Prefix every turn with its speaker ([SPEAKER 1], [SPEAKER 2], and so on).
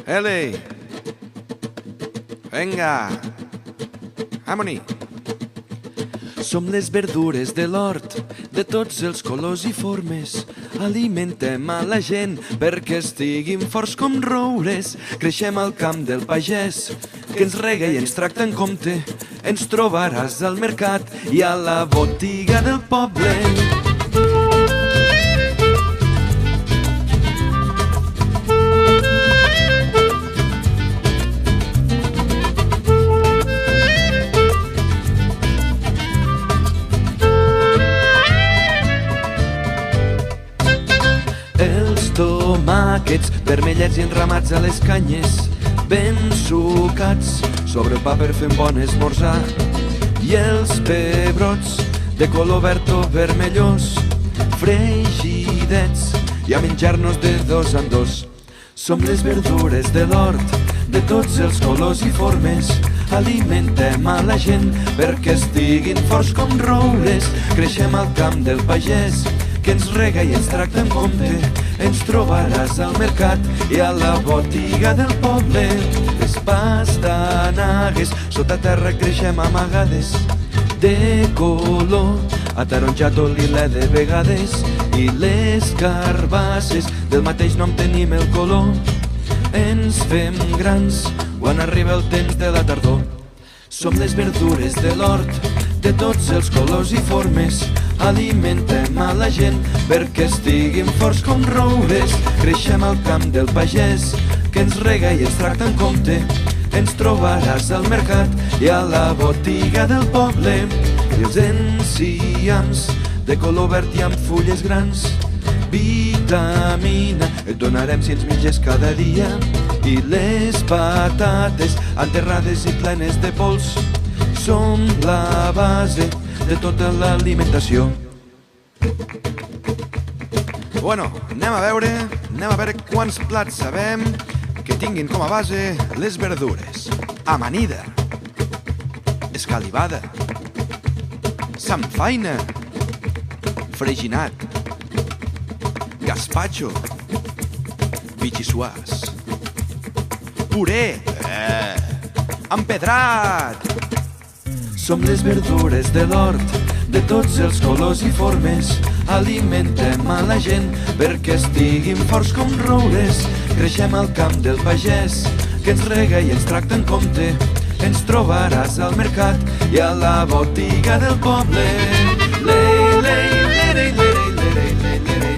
[SPEAKER 1] Eli! Vinga! Harmony! Som les verdures de l'hort, de tots els colors i formes. Alimentem a la gent perquè estiguin forts com roures. Creixem al camp del pagès, que ens rega i ens tracta en compte. Ens trobaràs al mercat i a la botiga del poble. Els tomàquets vermellets i enramats a les canyes, ben sucats sobre el pa per fer un bon esmorzar. I els pebrots de color verd o vermellós, fregidets i a menjar-nos de dos en dos. Som les verdures de l'hort, de tots els colors i formes. Alimentem a la gent perquè estiguin forts com roures. Creixem al camp del pagès, que ens rega i ens tracta en compte. Ens trobaràs al mercat i a la botiga del poble. Les pastanagues sota terra creixem amagades, de color ataronjat o lila de vegades. I les carbasses del mateix nom tenim el color. Ens fem grans quan arriba el temps de la tardor. Som les verdures de l'hort, de tots els colors i formes. Alimentem a la gent perquè estiguin forts com roures. Creixem al camp del pagès, que ens rega i ens tracta en compte. Ens trobaràs al mercat i a la botiga del poble. I els enciams de color verd i amb fulles grans, vitamina et donarem si ens menges cada dia. I les patates enterrades i plenes de pols són la base de tota l'alimentació. Bueno, anem a veure quants plats sabem que tinguin com a base les verdures. Amanida, escalivada, samfaina, freginat, gazpacho, bitxissuàs, puré, empedrat. Som les verdures de l'hort, de tots els colors i formes. Alimentem a la gent perquè estiguin forts com roures. Creixem al camp del pagès, que ens rega i ens tracta en compte. Ens trobaràs al mercat i a la botiga del poble. Lei, lei, lei, lei, lei, lei, lei, lei.